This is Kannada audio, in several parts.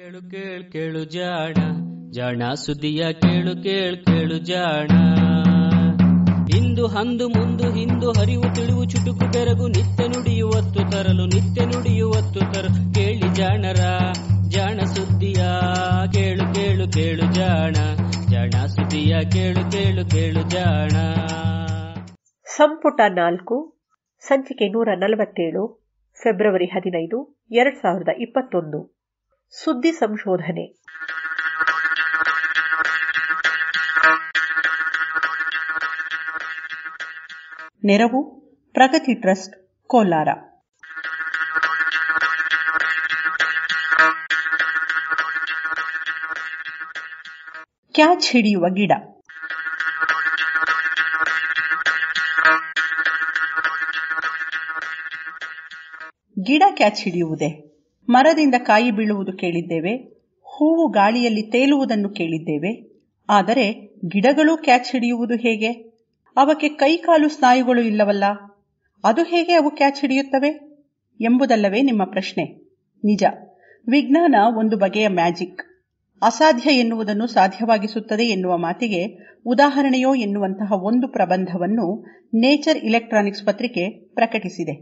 ಕೇಳು ಕೇಳು ಕೇಳು ಜಾಣ ಜಾಣ ಸುದ್ದಿಯ ಕೇಳು ಕೇಳು ಕೇಳು ಜಾಣ. ಇಂದು ಹಂದು ಮುಂದು ಹಿಂದು ಹರಿವು ತಿಳಿವು ಚುಟುಕು ಬೆರಗು ನಿತ್ಯ ನುಡಿಯುವತ್ತು ತರಲು ನಿತ್ಯ ನುಡಿಯುವತ್ತು ತರಲು ಕೇಳಿ ಜಾಣರ ಜಾಣ ಸುದ್ದಿಯ ಕೇಳು ಕೇಳು ಕೇಳು ಜಾಣ ಜಾಣ ಸುದ್ದಿಯ ಕೇಳು ಕೇಳು ಕೇಳು ಜಾಣ. ಸಂಪುಟ 4 ಸಂಚಿಕೆ 147 ಫೆಬ್ರವರಿ 15, 2021. ಸುದ್ದಿ ಸಂಶೋಧನೆ. ನೆರವು ಪ್ರಗತಿ ಟ್ರಸ್ಟ್ ಕೋಲಾರ. ಕ್ಯಾಚ್ ಹಿಡಿಯುವ ಗಿಡ. ಗಿಡ ಕ್ಯಾಚ್ ಹಿಡಿಯುವುದೇ? ಮರದಿಂದ ಕಾಯಿ ಬೀಳುವುದು ಕೇಳಿದ್ದೇವೆ, ಹೂವು ಗಾಳಿಯಲ್ಲಿ ತೇಲುವುದನ್ನು ಕೇಳಿದ್ದೇವೆ. ಆದರೆ ಗಿಡಗಳು ಕ್ಯಾಚ್ ಹಿಡಿಯುವುದು ಹೇಗೆ? ಅವಕ್ಕೆ ಕೈಕಾಲು ಸ್ನಾಯುಗಳು ಇಲ್ಲವಲ್ಲ, ಅದು ಹೇಗೆ ಅವು ಕ್ಯಾಚ್ ಹಿಡಿಯುತ್ತವೆ ಎಂಬುದಲ್ಲವೇ ನಿಮ್ಮ ಪ್ರಶ್ನೆ? ನಿಜ, ವಿಜ್ಞಾನ ಒಂದು ಬಗೆಯ ಮ್ಯಾಜಿಕ್. ಅಸಾಧ್ಯ ಎನ್ನುವುದನ್ನು ಸಾಧ್ಯವಾಗಿಸುತ್ತದೆ ಎನ್ನುವ ಮಾತಿಗೆ ಉದಾಹರಣೆಯೋ ಎನ್ನುವಂತಹ ಒಂದು ಪ್ರಬಂಧವನ್ನು ನೇಚರ್ ಇಲೆಕ್ಟ್ರಾನಿಕ್ಸ್ ಪತ್ರಿಕೆ ಪ್ರಕಟಿಸಿದೆ.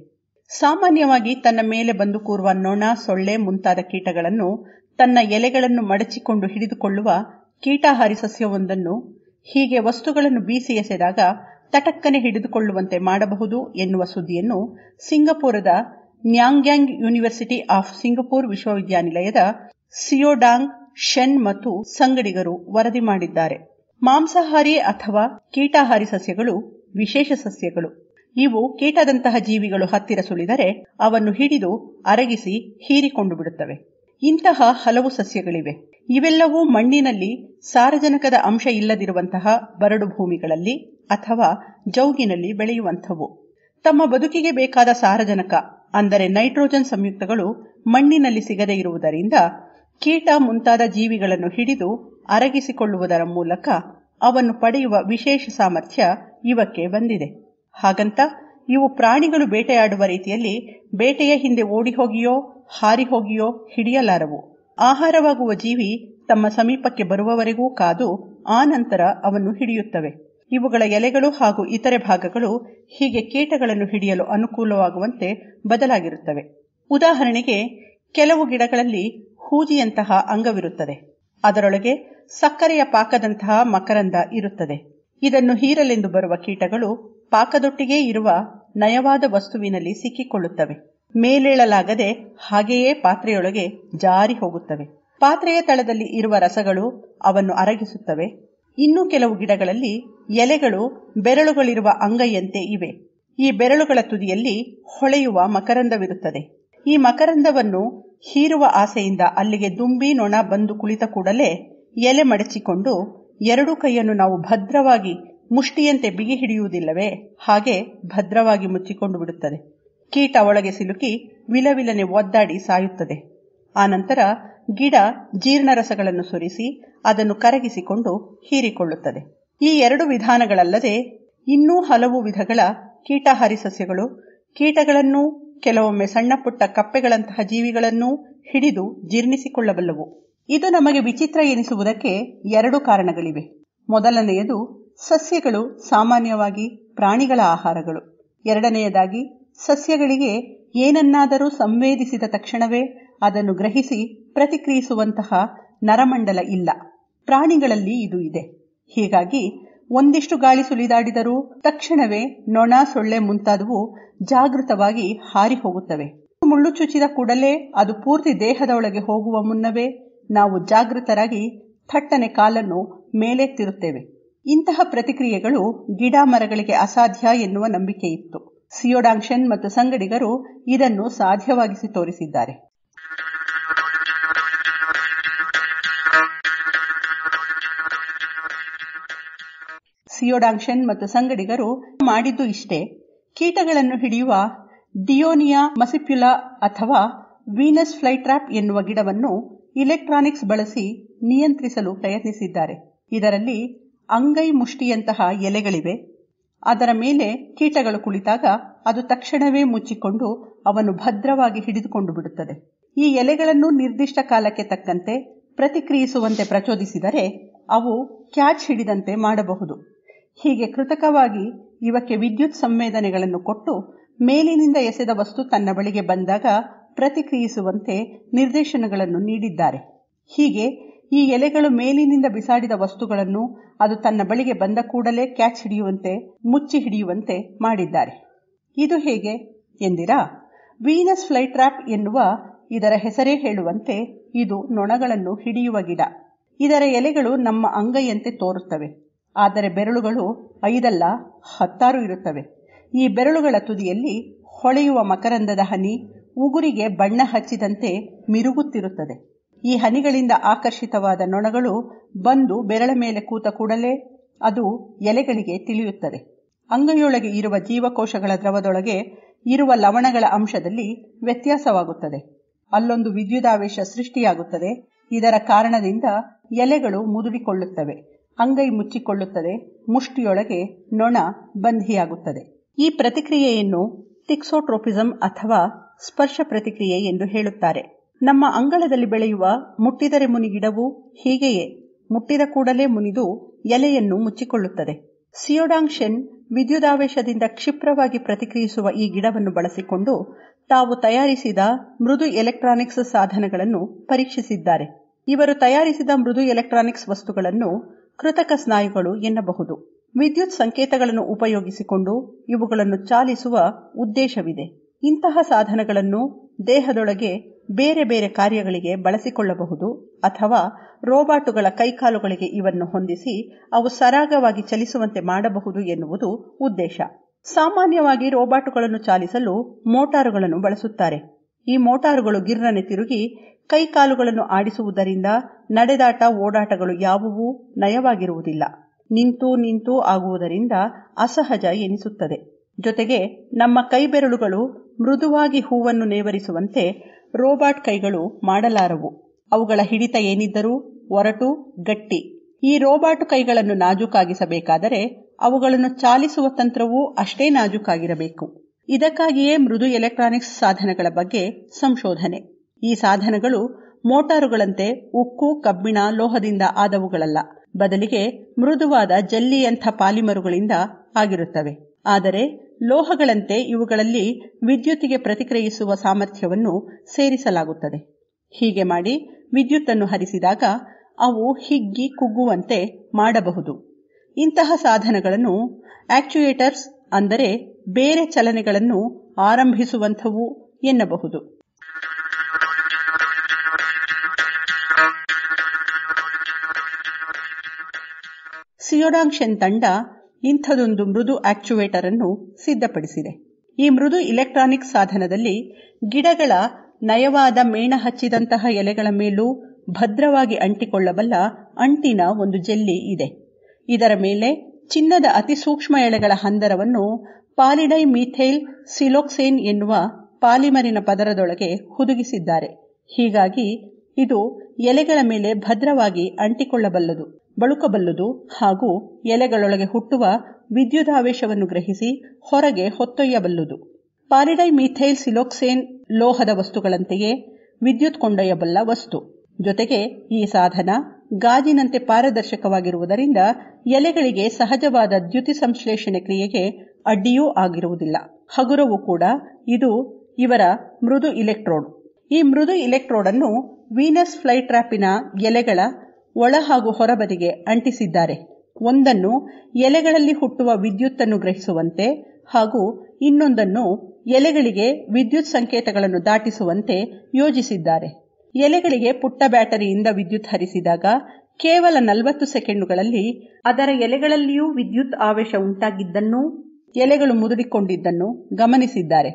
ಸಾಮಾನ್ಯವಾಗಿ ತನ್ನ ಮೇಲೆ ಬಂದು ಕೂರುವ ನೊಣ, ಸೊಳ್ಳೆ ಮುಂತಾದ ಕೀಟಗಳನ್ನು ತನ್ನ ಎಲೆಗಳನ್ನು ಮಡಚಿಕೊಂಡು ಹಿಡಿದುಕೊಳ್ಳುವ ಕೀಟಾಹಾರಿ ಸಸ್ಯವೊಂದನ್ನು ಹೀಗೆ ವಸ್ತುಗಳನ್ನು ಬೀಸಿ ಎಸೆದಾಗ ತಟಕ್ಕನೆ ಹಿಡಿದುಕೊಳ್ಳುವಂತೆ ಮಾಡಬಹುದು ಎನ್ನುವ ಸುದ್ದಿಯನ್ನು ಸಿಂಗಪುರದ ನ್ಯಾಂಗ್ಯಾಂಗ್ ಯೂನಿವರ್ಸಿಟಿ ಆಫ್ ಸಿಂಗಪೂರ್ ವಿಶ್ವವಿದ್ಯಾನಿಲಯದ ಸಿಯೋಡಾಂಗ್ ಶೆನ್ ಮತ್ತು ಸಂಗಡಿಗರು ವರದಿ ಮಾಡಿದ್ದಾರೆ. ಮಾಂಸಾಹಾರಿ ಅಥವಾ ಕೀಟಾಹಾರಿ ಸಸ್ಯಗಳು ವಿಶೇಷ ಸಸ್ಯಗಳು. ಇವು ಕೀಟದಂತಹ ಜೀವಿಗಳು ಹತ್ತಿರ ಸುಳಿದರೆ ಅವನ್ನು ಹಿಡಿದು ಅರಗಿಸಿ ಹೀರಿಕೊಂಡು ಬಿಡುತ್ತವೆ. ಇಂತಹ ಹಲವು ಸಸ್ಯಗಳಿವೆ. ಇವೆಲ್ಲವೂ ಮಣ್ಣಿನಲ್ಲಿ ಸಾರಜನಕದ ಅಂಶ ಇಲ್ಲದಿರುವಂತಹ ಬರಡು ಭೂಮಿಗಳಲ್ಲಿ ಅಥವಾ ಜೌಗಿನಲ್ಲಿ ಬೆಳೆಯುವಂಥವು. ತಮ್ಮ ಬದುಕಿಗೆ ಬೇಕಾದ ಸಾರಜನಕ ಅಂದರೆ ನೈಟ್ರೋಜನ್ ಸಂಯುಕ್ತಗಳು ಮಣ್ಣಿನಲ್ಲಿ ಸಿಗದೇ ಇರುವುದರಿಂದ ಕೀಟ ಮುಂತಾದ ಜೀವಿಗಳನ್ನು ಹಿಡಿದು ಅರಗಿಸಿಕೊಳ್ಳುವುದರ ಮೂಲಕ ಅವನ್ನು ಪಡೆಯುವ ವಿಶೇಷ ಸಾಮರ್ಥ್ಯ ಇವಕ್ಕೆ ಬಂದಿದೆ. ಹಾಗಂತ ಇವು ಪ್ರಾಣಿಗಳು ಬೇಟೆಯಾಡುವ ರೀತಿಯಲ್ಲಿ ಬೇಟೆಯ ಹಿಂದೆ ಓಡಿ ಹೋಗಿಯೋ ಹಾರಿ ಹೋಗಿಯೋ ಹಿಡಿಯಲಾರವು. ಆಹಾರವಾಗುವ ಜೀವಿ ತಮ್ಮ ಸಮೀಪಕ್ಕೆ ಬರುವವರೆಗೂ ಕಾದು ಆ ನಂತರ ಅವನ್ನು ಹಿಡಿಯುತ್ತವೆ. ಇವುಗಳ ಎಲೆಗಳು ಹಾಗೂ ಇತರೆ ಭಾಗಗಳು ಹೀಗೆ ಕೀಟಗಳನ್ನು ಹಿಡಿಯಲು ಅನುಕೂಲವಾಗುವಂತೆ ಬದಲಾಗಿರುತ್ತವೆ. ಉದಾಹರಣೆಗೆ, ಕೆಲವು ಗಿಡಗಳಲ್ಲಿ ಹೂಜಿಯಂತಹ ಅಂಗವಿರುತ್ತದೆ. ಅದರೊಳಗೆ ಸಕ್ಕರೆಯ ಪಾಕದಂತಹ ಮಕರಂದ ಇರುತ್ತದೆ. ಇದನ್ನು ಹೀರಲೆಂದು ಬರುವ ಕೀಟಗಳು ಪಾಕದೊಟ್ಟಿಗೆ ಇರುವ ನಯವಾದ ವಸ್ತುವಿನಲ್ಲಿ ಸಿಕ್ಕಿಕೊಳ್ಳುತ್ತವೆ. ಮೇಲೇಳಲಾಗದೆ ಹಾಗೆಯೇ ಪಾತ್ರೆಯೊಳಗೆ ಜಾರಿ ಹೋಗುತ್ತವೆ. ಪಾತ್ರೆಯ ತಳದಲ್ಲಿ ಇರುವ ರಸಗಳು ಅವನ್ನು ಅರಗಿಸುತ್ತವೆ. ಇನ್ನು ಕೆಲವು ಗಿಡಗಳಲ್ಲಿ ಎಲೆಗಳು ಬೆರಳುಗಳಿರುವ ಅಂಗೈಯಂತೆ ಇವೆ. ಈ ಬೆರಳುಗಳ ತುದಿಯಲ್ಲಿ ಹೊಳೆಯುವ ಮಕರಂದವಿರುತ್ತದೆ. ಈ ಮಕರಂದವನ್ನು ಹೀರುವ ಆಸೆಯಿಂದ ಅಲ್ಲಿಗೆ ದುಂಬಿ, ನೊಣ ಬಂದು ಕುಳಿತ ಕೂಡಲೇ ಎಲೆ ಮಡಚಿಕೊಂಡು ಎರಡೂ ಕೈಯನ್ನು ನಾವು ಭದ್ರವಾಗಿ ಮುಷ್ಟಿಯಂತೆ ಬಿಗಿ ಹಿಡಿಯುವುದಿಲ್ಲವೇ, ಹಾಗೆ ಭದ್ರವಾಗಿ ಮುಚ್ಚಿಕೊಂಡು ಬಿಡುತ್ತದೆ. ಕೀಟ ಒಳಗೆ ಸಿಲುಕಿ ವಿಲವಿಲನೆ ಒದ್ದಾಡಿ ಸಾಯುತ್ತದೆ. ಆನಂತರ ಗಿಡ ಜೀರ್ಣರಸಗಳನ್ನು ಸುರಿಸಿ ಅದನ್ನು ಕರಗಿಸಿಕೊಂಡು ಹೀರಿಕೊಳ್ಳುತ್ತದೆ. ಈ ಎರಡು ವಿಧಾನಗಳಲ್ಲದೆ ಇನ್ನೂ ಹಲವು ವಿಧಗಳ ಕೀಟಾಹಾರಿ ಸಸ್ಯಗಳು ಕೀಟಗಳನ್ನು, ಕೆಲವೊಮ್ಮೆ ಸಣ್ಣ ಪುಟ್ಟ ಕಪ್ಪೆಗಳಂತಹ ಜೀವಿಗಳನ್ನೂ ಹಿಡಿದು ಜೀರ್ಣಿಸಿಕೊಳ್ಳಬಲ್ಲವು. ಇದು ನಮಗೆ ವಿಚಿತ್ರ ಎನಿಸುವುದಕ್ಕೆ ಎರಡು ಕಾರಣಗಳಿವೆ. ಮೊದಲನೆಯದು, ಸಸ್ಯಗಳು ಸಾಮಾನ್ಯವಾಗಿ ಪ್ರಾಣಿಗಳ ಆಹಾರಗಳು. ಎರಡನೆಯದಾಗಿ, ಸಸ್ಯಗಳಿಗೆ ಏನನ್ನಾದರೂ ಸಂವೇದಿಸಿದ ತಕ್ಷಣವೇ ಅದನ್ನು ಗ್ರಹಿಸಿ ಪ್ರತಿಕ್ರಿಯಿಸುವಂತಹ ನರಮಂಡಲ ಇಲ್ಲ. ಪ್ರಾಣಿಗಳಲ್ಲಿ ಇದು ಇದೆ. ಹೀಗಾಗಿ ಒಂದಿಷ್ಟು ಗಾಳಿ ಸುಳಿದಾಡಿದರೂ ತಕ್ಷಣವೇ ನೊಣ, ಸೊಳ್ಳೆ ಮುಂತಾದವು ಜಾಗೃತವಾಗಿ ಹಾರಿ ಹೋಗುತ್ತವೆ. ಮುಳ್ಳು ಚುಚ್ಚಿದ ಕೂಡಲೇ ಅದು ಪೂರ್ತಿ ದೇಹದ ಒಳಗೆ ಹೋಗುವ ಮುನ್ನವೇ ನಾವು ಜಾಗೃತರಾಗಿ ಥಟ್ಟನೆ ಕಾಲನ್ನು ಮೇಲೆತ್ತಿರುತ್ತೇವೆ. ಇಂತಹ ಪ್ರತಿಕ್ರಿಯೆಗಳು ಗಿಡ ಮರಗಳಿಗೆ ಅಸಾಧ್ಯ ಎನ್ನುವ ನಂಬಿಕೆ ಇತ್ತು. ಸಿಯೋಡಾಂಗ್ ಶೆನ್ ಮತ್ತು ಸಂಗಡಿಗರು ಇದನ್ನು ಸಾಧ್ಯವಾಗಿಸಿ ತೋರಿಸಿದ್ದಾರೆ. ಸಿಯೋಡಾಂಗ್ ಶೆನ್ ಮತ್ತು ಸಂಗಡಿಗರು ಮಾಡಿದ್ದು ಇಷ್ಟೇ. ಕೀಟಗಳನ್ನು ಹಿಡಿಯುವ ಡಿಯೋನಿಯಾ ಮಸಿಪ್ಯುಲಾ ಅಥವಾ ವೀನಸ್ ಫ್ಲೈಟ್ರಾಪ್ ಎನ್ನುವ ಗಿಡವನ್ನು ಇಲೆಕ್ಟ್ರಾನಿಕ್ಸ್ ಬಳಸಿ ನಿಯಂತ್ರಿಸಲು ಪ್ರಯತ್ನಿಸಿದ್ದಾರೆ. ಇದರಲ್ಲಿ ಅಂಗೈ ಮುಷ್ಟಿಯಂತಹ ಎಲೆಗಳಿವೆ. ಅದರ ಮೇಲೆ ಕೀಟಗಳು ಕುಳಿತಾಗ ಅದು ತಕ್ಷಣವೇ ಮುಚ್ಚಿಕೊಂಡು ಅವನ್ನು ಭದ್ರವಾಗಿ ಹಿಡಿದುಕೊಂಡು ಬಿಡುತ್ತದೆ. ಈ ಎಲೆಗಳನ್ನು ನಿರ್ದಿಷ್ಟ ಕಾಲಕ್ಕೆ ತಕ್ಕಂತೆ ಪ್ರತಿಕ್ರಿಯಿಸುವಂತೆ ಪ್ರಚೋದಿಸಿದರೆ ಅವು ಕ್ಯಾಚ್ ಹಿಡಿದಂತೆ ಮಾಡಬಹುದು. ಹೀಗೆ ಕೃತಕವಾಗಿ ಇವಕ್ಕೆ ವಿದ್ಯುತ್ ಸಂವೇದನೆಗಳನ್ನು ಕೊಟ್ಟು ಮೇಲಿನಿಂದ ಎಸೆದ ವಸ್ತು ತನ್ನ ಬಳಿಗೆ ಬಂದಾಗ ಪ್ರತಿಕ್ರಿಯಿಸುವಂತೆ ನಿರ್ದೇಶನಗಳನ್ನು ನೀಡಿದ್ದಾರೆ. ಹೀಗೆ ಈ ಎಲೆಗಳು ಮೇಲಿನಿಂದ ಬಿಸಾಡಿದ ವಸ್ತುಗಳನ್ನು ಅದು ತನ್ನ ಬಳಿಗೆ ಬಂದ ಕೂಡಲೇ ಕ್ಯಾಚ್ ಹಿಡಿಯುವಂತೆ, ಮುಚ್ಚಿ ಹಿಡಿಯುವಂತೆ ಮಾಡಿದ್ದಾರೆ. ಇದು ಹೇಗೆ ಎಂದಿರಾ? ವೀನಸ್ ಫ್ಲೈಟ್ರ್ಯಾಪ್ ಎನ್ನುವ ಇದರ ಹೆಸರೇ ಹೇಳುವಂತೆ ಇದು ನೊಣಗಳನ್ನು ಹಿಡಿಯುವ ಗಿಡ. ಇದರ ಎಲೆಗಳು ನಮ್ಮ ಅಂಗೈಯಂತೆ ತೋರುತ್ತವೆ. ಆದರೆ ಬೆರಳುಗಳು 5 ಅಲ್ಲ 16 ಇರುತ್ತವೆ. ಈ ಬೆರಳುಗಳ ತುದಿಯಲ್ಲಿ ಹೊಳೆಯುವ ಮಕರಂದದ ಹನಿ ಉಗುರಿಗೆ ಬಣ್ಣ ಹಚ್ಚಿದಂತೆ ಮಿರುಗುತ್ತಿರುತ್ತದೆ. ಈ ಹನಿಗಳಿಂದ ಆಕರ್ಷಿತವಾದ ನೊಣಗಳು ಬಂದು ಬೆರಳ ಮೇಲೆ ಕೂತ ಕೂಡಲೇ ಅದು ಎಲೆಗಳಿಗೆ ತಿಳಿಯುತ್ತದೆ. ಅಂಗೈಯೊಳಗೆ ಇರುವ ಜೀವಕೋಶಗಳ ದ್ರವದೊಳಗೆ ಇರುವ ಲವಣಗಳ ಅಂಶದಲ್ಲಿ ವ್ಯತ್ಯಾಸವಾಗುತ್ತದೆ. ಅಲ್ಲೊಂದು ವಿದ್ಯುದಾವೇಶ ಸೃಷ್ಟಿಯಾಗುತ್ತದೆ. ಇದರ ಕಾರಣದಿಂದ ಎಲೆಗಳು ಮುದುಡಿಕೊಳ್ಳುತ್ತವೆ, ಅಂಗೈ ಮುಚ್ಚಿಕೊಳ್ಳುತ್ತದೆ, ಮುಷ್ಟಿಯೊಳಗೆ ನೊಣ ಬಂಧಿಯಾಗುತ್ತದೆ. ಈ ಪ್ರತಿಕ್ರಿಯೆಯನ್ನು ಟಿಕ್ಸೋಟ್ರೋಪಿಸಂ ಅಥವಾ ಸ್ಪರ್ಶ ಪ್ರತಿಕ್ರಿಯೆ ಎಂದು ಹೇಳುತ್ತಾರೆ. ನಮ್ಮ ಅಂಗಳದಲ್ಲಿ ಬೆಳೆಯುವ ಮುಟ್ಟಿದರೆ ಮುನಿ ಗಿಡವು ಹೀಗೆಯೇ ಮುಟ್ಟಿದ ಕೂಡಲೇ ಮುನಿದು ಎಲೆಯನ್ನು ಮುಚ್ಚಿಕೊಳ್ಳುತ್ತದೆ. ಸಿಯೋಡಾಂಗ್-ಶೆನ್ ವಿದ್ಯುದಾವೇಶದಿಂದ ಕ್ಷಿಪ್ರವಾಗಿ ಪ್ರತಿಕ್ರಿಯಿಸುವ ಈ ಗಿಡವನ್ನು ಬಳಸಿಕೊಂಡು ತಾವು ತಯಾರಿಸಿದ ಮೃದು ಎಲೆಕ್ಟ್ರಾನಿಕ್ಸ್ ಸಾಧನಗಳನ್ನು ಪರೀಕ್ಷಿಸಿದ್ದಾರೆ. ಇವರು ತಯಾರಿಸಿದ ಮೃದು ಎಲೆಕ್ಟ್ರಾನಿಕ್ಸ್ ವಸ್ತುಗಳನ್ನು ಕೃತಕ ಸ್ನಾಯುಗಳು ಎನ್ನಬಹುದು. ವಿದ್ಯುತ್ ಸಂಕೇತಗಳನ್ನು ಉಪಯೋಗಿಸಿಕೊಂಡು ಇವುಗಳನ್ನು ಚಾಲಿಸುವ ಉದ್ದೇಶವಿದೆ. ಇಂತಹ ಸಾಧನಗಳನ್ನು ದೇಹದೊಳಗೆ ಬೇರೆ ಬೇರೆ ಕಾರ್ಯಗಳಿಗೆ ಬಳಸಿಕೊಳ್ಳಬಹುದು ಅಥವಾ ರೋಬಾಟುಗಳ ಕೈಕಾಲುಗಳಿಗೆ ಇವನ್ನು ಹೊಂದಿಸಿ ಅವು ಸರಾಗವಾಗಿ ಚಲಿಸುವಂತೆ ಮಾಡಬಹುದು ಎನ್ನುವುದು ಉದ್ದೇಶ. ಸಾಮಾನ್ಯವಾಗಿ ರೋಬಾಟುಗಳನ್ನು ಚಾಲಿಸಲು ಮೋಟಾರುಗಳನ್ನು ಬಳಸುತ್ತಾರೆ. ಈ ಮೋಟಾರುಗಳು ಗಿರ್ರನೆ ತಿರುಗಿ ಕೈಕಾಲುಗಳನ್ನು ಆಡಿಸುವುದರಿಂದ ನಡೆದಾಟ ಓಡಾಟಗಳು ಯಾವುವೂ ನಯವಾಗಿರುವುದಿಲ್ಲ. ನಿಂತು ನಿಂತು ಆಗುವುದರಿಂದ ಅಸಹಜ ಎನಿಸುತ್ತದೆ. ಜೊತೆಗೆ ನಮ್ಮ ಕೈ ಬೆರಳುಗಳು ಮೃದುವಾಗಿ ಹೂವನ್ನು ನೇವರಿಸುವಂತೆ ರೋಬಾಟ್ ಕೈಗಳು ಮಾಡಲಾರವು. ಅವುಗಳ ಹಿಡಿತ ಏನಿದ್ದರೂ ಒರಟು, ಗಟ್ಟಿ. ಈ ರೋಬಾಟು ಕೈಗಳನ್ನು ನಾಜೂಕಾಗಿಸಬೇಕಾದರೆ ಅವುಗಳನ್ನು ಚಾಲಿಸುವ ತಂತ್ರವೂ ಅಷ್ಟೇ ನಾಜೂಕಾಗಿರಬೇಕು. ಇದಕ್ಕಾಗಿಯೇ ಮೃದು ಎಲೆಕ್ಟ್ರಾನಿಕ್ಸ್ ಸಾಧನಗಳ ಬಗ್ಗೆ ಸಂಶೋಧನೆ. ಈ ಸಾಧನಗಳು ಮೋಟಾರುಗಳಂತೆ ಉಕ್ಕು, ಕಬ್ಬಿಣ, ಲೋಹದಿಂದ ಆದವುಗಳಲ್ಲ. ಬದಲಿಗೆ ಮೃದುವಾದ ಜಲ್ಲಿಯಂಥ ಪಾಲಿಮರುಗಳಿಂದ ಆಗಿರುತ್ತವೆ. ಆದರೆ ಲೋಹಗಳಂತೆ ಇವುಗಳಲ್ಲಿ ವಿದ್ಯುತ್ತಿಗೆ ಪ್ರತಿಕ್ರಿಯಿಸುವ ಸಾಮರ್ಥ್ಯವನ್ನು ಸೇರಿಸಲಾಗುತ್ತದೆ. ಹೀಗೆ ಮಾಡಿ ವಿದ್ಯುತ್ತನ್ನು ಹರಿಸಿದಾಗ ಅವು ಹಿಗ್ಗಿ ಕುಗ್ಗುವಂತೆ ಮಾಡಬಹುದು. ಇಂತಹ ಸಾಧನಗಳನ್ನು ಆಕ್ಚುಯೇಟರ್ಸ್ ಅಂದರೆ ಬೇರೆ ಚಲನೆಗಳನ್ನು ಆರಂಭಿಸುವಂಥವು ಎನ್ನಬಹುದು. ಸಿಯೋಡಾಂಗ್-ಶೆನ್ ತಂಡ ಇಂಥದೊಂದು ಮೃದು ಆಕ್ಚುಯೇಟರ್ ಅನ್ನು ಸಿದ್ಧಪಡಿಸಿದೆ. ಈ ಮೃದು ಇಲೆಕ್ಟ್ರಾನಿಕ್ ಸಾಧನದಲ್ಲಿ ಗಿಡಗಳ ನಯವಾದ ಮೇಣ ಹಚ್ಚಿದಂತಹ ಎಲೆಗಳ ಮೇಲೂ ಭದ್ರವಾಗಿ ಅಂಟಿಕೊಳ್ಳಬಲ್ಲ ಅಂಟಿನ ಒಂದು ಜೆಲ್ಲಿ ಇದೆ. ಇದರ ಮೇಲೆ ಚಿನ್ನದ ಅತಿ ಸೂಕ್ಷ್ಮ ಎಳೆಗಳ ಹಂದರವನ್ನು ಪಾಲಿಡೈ ಮೀಥೈಲ್ ಸಿಲೋಕ್ಸೇನ್ ಎನ್ನುವ ಪಾಲಿಮರಿನ ಪದರದೊಳಗೆ ಹುದುಗಿಸಿದ್ದಾರೆ. ಹೀಗಾಗಿ ಇದು ಎಲೆಗಳ ಮೇಲೆ ಭದ್ರವಾಗಿ ಅಂಟಿಕೊಳ್ಳಬಲ್ಲದು, ಬಳುಕಬಲ್ಲದು ಹಾಗೂ ಎಲೆಗಳೊಳಗೆ ಹುಟ್ಟುವ ವಿದ್ಯುದಾವೇಶವನ್ನು ಗ್ರಹಿಸಿ ಹೊರಗೆ ಹೊತ್ತೊಯ್ಯಬಲ್ಲದು. ಪಾಲಿಡೈ ಮೀಥೈಲ್ ಸಿಲೋಕ್ಸೇನ್ ಲೋಹದ ವಸ್ತುಗಳಂತೆಯೇ ವಿದ್ಯುತ್ ಕೊಂಡೊಯ್ಯಬಲ್ಲ ವಸ್ತು. ಜೊತೆಗೆ ಈ ಸಾಧನ ಗಾಜಿನಂತೆ ಪಾರದರ್ಶಕವಾಗಿರುವುದರಿಂದ ಎಲೆಗಳಿಗೆ ಸಹಜವಾದ ದ್ಯುತಿ ಸಂಶ್ಲೇಷಣೆ ಕ್ರಿಯೆಗೆ ಅಡ್ಡಿಯೂ ಆಗಿರುವುದಿಲ್ಲ. ಹಗುರವೂ ಕೂಡ. ಇದು ಇವರ ಮೃದು ಇಲೆಕ್ಟ್ರೋಡ್. ಈ ಮೃದು ಇಲೆಕ್ಟ್ರೋಡ್ ಅನ್ನು ವೀನಸ್ ಫ್ಲೈಟ್ರ್ಯಾಪಿನ ಎಲೆಗಳ ಒಳ ಹಾಗೂ ಹೊರಬದಿಗೆ ಅಂಟಿಸಿದ್ದಾರೆ. ಒಂದನ್ನು ಎಲೆಗಳಲ್ಲಿ ಹುಟ್ಟುವ ವಿದ್ಯುತ್ತನ್ನು ಗ್ರಹಿಸುವಂತೆ ಹಾಗೂ ಇನ್ನೊಂದನ್ನು ಎಲೆಗಳಿಗೆ ವಿದ್ಯುತ್ ಸಂಕೇತಗಳನ್ನು ದಾಟಿಸುವಂತೆ ಯೋಜಿಸಿದ್ದಾರೆ. ಎಲೆಗಳಿಗೆ ಪುಟ್ಟ ಬ್ಯಾಟರಿಯಿಂದ ವಿದ್ಯುತ್ ಹರಿಸಿದಾಗ ಕೇವಲ 40 ಸೆಕೆಂಡುಗಳಲ್ಲಿ ಅದರ ಎಲೆಗಳಲ್ಲಿಯೂ ವಿದ್ಯುತ್ ಆವೇಶ ಉಂಟಾಗಿದ್ದನ್ನು, ಎಲೆಗಳು ಮುದುಡಿಕೊಂಡಿದ್ದನ್ನು ಗಮನಿಸಿದ್ದಾರೆ.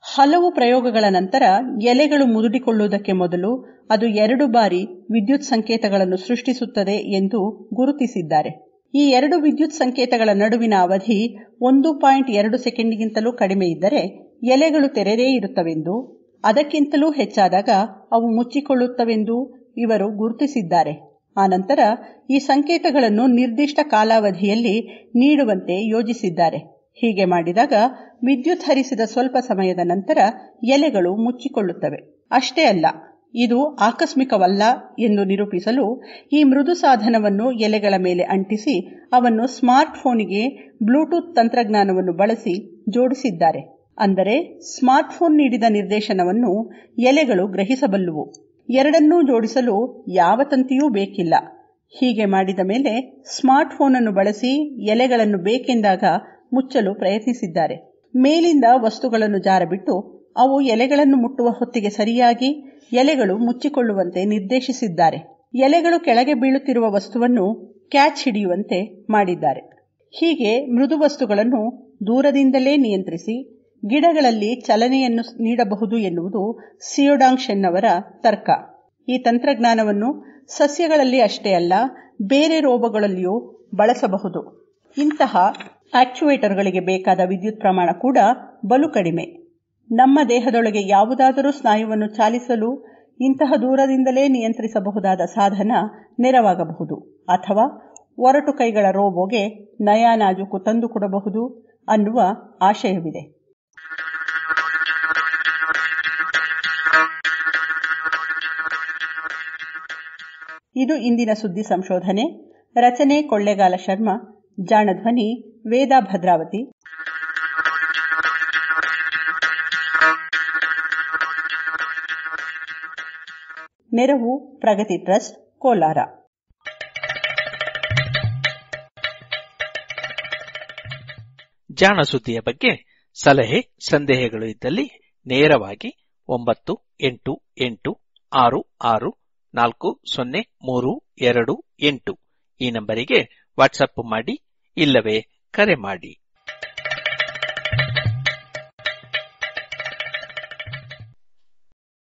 ಹಲವು ಪ್ರಯೋಗಗಳ ನಂತರ ಎಲೆಗಳು ಮುದುಡಿಕೊಳ್ಳುವುದಕ್ಕೆ ಮೊದಲು ಅದು 2 ಬಾರಿ ವಿದ್ಯುತ್ ಸಂಕೇತಗಳನ್ನು ಸೃಷ್ಟಿಸುತ್ತದೆ ಎಂದು ಗುರುತಿಸಿದ್ದಾರೆ. ಈ 2 ವಿದ್ಯುತ್ ಸಂಕೇತಗಳ ನಡುವಿನ ಅವಧಿ 1.2 ಸೆಕೆಂಡ್ಗಿಂತಲೂ ಕಡಿಮೆ ಇದ್ದರೆ ಎಲೆಗಳು ತೆರೆದೇ ಇರುತ್ತವೆಂದು, ಅದಕ್ಕಿಂತಲೂ ಹೆಚ್ಚಾದಾಗ ಅವು ಮುಚ್ಚಿಕೊಳ್ಳುತ್ತವೆಂದು ಇವರು ಗುರುತಿಸಿದ್ದಾರೆ. ಆನಂತರ ಈ ಸಂಕೇತಗಳನ್ನು ನಿರ್ದಿಷ್ಟ ಕಾಲಾವಧಿಯಲ್ಲಿ ನೀಡುವಂತೆ ಯೋಜಿಸಿದ್ದಾರೆ. ಹೀಗೆ ಮಾಡಿದಾಗ ವಿದ್ಯುತ್ ಹರಿಸಿದ ಸ್ವಲ್ಪ ಸಮಯದ ನಂತರ ಎಲೆಗಳು ಮುಚ್ಚಿಕೊಳ್ಳುತ್ತವೆ. ಅಷ್ಟೇ ಅಲ್ಲ, ಇದು ಆಕಸ್ಮಿಕವಲ್ಲ ಎಂದು ನಿರೂಪಿಸಲು ಈ ಮೃದು ಸಾಧನವನ್ನು ಎಲೆಗಳ ಮೇಲೆ ಅಂಟಿಸಿ ಅವನ್ನು ಸ್ಮಾರ್ಟ್ ಫೋನಿಗೆ ಬ್ಲೂಟೂತ್ ತಂತ್ರಜ್ಞಾನವನ್ನು ಬಳಸಿ ಜೋಡಿಸಿದ್ದಾರೆ. ಅಂದರೆ ಸ್ಮಾರ್ಟ್ ಫೋನ್ ನೀಡಿದ ನಿರ್ದೇಶನವನ್ನು ಎಲೆಗಳು ಗ್ರಹಿಸಬಲ್ಲುವು. ಎರಡನ್ನೂ ಜೋಡಿಸಲು ಯಾವ ತಂತಿಯೂ ಬೇಕಿಲ್ಲ. ಹೀಗೆ ಮಾಡಿದ ಮೇಲೆ ಸ್ಮಾರ್ಟ್ ಫೋನ್ ಅನ್ನು ಬಳಸಿ ಎಲೆಗಳನ್ನು ಬೇಕೆಂದಾಗ ಮುಚ್ಚಲು ಪ್ರಯತ್ನಿಸಿದ್ದಾರೆ. ಮೇಲಿಂದ ವಸ್ತುಗಳನ್ನು ಜಾರಬಿಟ್ಟು ಅವು ಎಲೆಗಳನ್ನು ಮುಟ್ಟುವ ಹೊತ್ತಿಗೆ ಸರಿಯಾಗಿ ಎಲೆಗಳು ಮುಚ್ಚಿಕೊಳ್ಳುವಂತೆ ನಿರ್ದೇಶಿಸಿದ್ದಾರೆ. ಎಲೆಗಳು ಕೆಳಗೆ ಬೀಳುತ್ತಿರುವ ವಸ್ತುವನ್ನು ಕ್ಯಾಚ್ ಹಿಡಿಯುವಂತೆ ಮಾಡಿದ್ದಾರೆ. ಹೀಗೆ ಮೃದು ವಸ್ತುಗಳನ್ನು ದೂರದಿಂದಲೇ ನಿಯಂತ್ರಿಸಿ ಗಿಡಗಳಲ್ಲಿ ಚಲನೆಯನ್ನು ನೀಡಬಹುದು ಎನ್ನುವುದು ಸಿಯೋಡಾಂಗ್ ಶೆನ್ ಅವರ ತರ್ಕ. ಈ ತಂತ್ರಜ್ಞಾನವನ್ನು ಸಸ್ಯಗಳಲ್ಲಿ ಅಷ್ಟೇ ಅಲ್ಲ, ಬೇರೆ ರೋಗಗಳಲ್ಲಿಯೂ ಬಳಸಬಹುದು. ಇಂತಹ ಆಕ್ಚುಯೇಟರ್ಗಳಿಗೆ ಬೇಕಾದ ವಿದ್ಯುತ್ ಪ್ರಮಾಣ ಕೂಡ ಬಲು ಕಡಿಮೆ. ನಮ್ಮ ದೇಹದೊಳಗೆ ಯಾವುದಾದರೂ ಸ್ನಾಯುವನ್ನು ಚಾಲಿಸಲು ಇಂತಹ ದೂರದಿಂದಲೇ ನಿಯಂತ್ರಿಸಬಹುದಾದ ಸಾಧನ ನೆರವಾಗಬಹುದು. ಅಥವಾ ಒರಟು ಕೈಗಳ ರೋಬೋಗೆ ನಯಾನಾಜೂಕು ತಂದುಕೊಡಬಹುದು ಅನ್ನುವ ಆಶಯವಿದೆ. ಇದು ಇಂದಿನ ಸುದ್ದಿ ಸಂಶೋಧನೆ. ರಚನೆ ಕೊಳ್ಳೇಗಾಲ ಶರ್ಮಾ. ಜಾಣಧ್ವನಿ ವೇದಾ ಭದ್ರಾವತಿ. ನೆರವು ಪ್ರಗತಿ ಟ್ರಸ್ಟ್, ಕೋಲಾರ. ಜಾಣ ಸುದ್ದಿಯ ಬಗ್ಗೆ ಸಲಹೆ ಸಂದೇಹಗಳು ಇದ್ದಲ್ಲಿ ನೇರವಾಗಿ 9886640328 ಈ ನಂಬರಿಗೆ ವಾಟ್ಸಪ್ ಮಾಡಿ, ಇಲ್ಲವೇ ಕರೆ ಮಾಡಿ.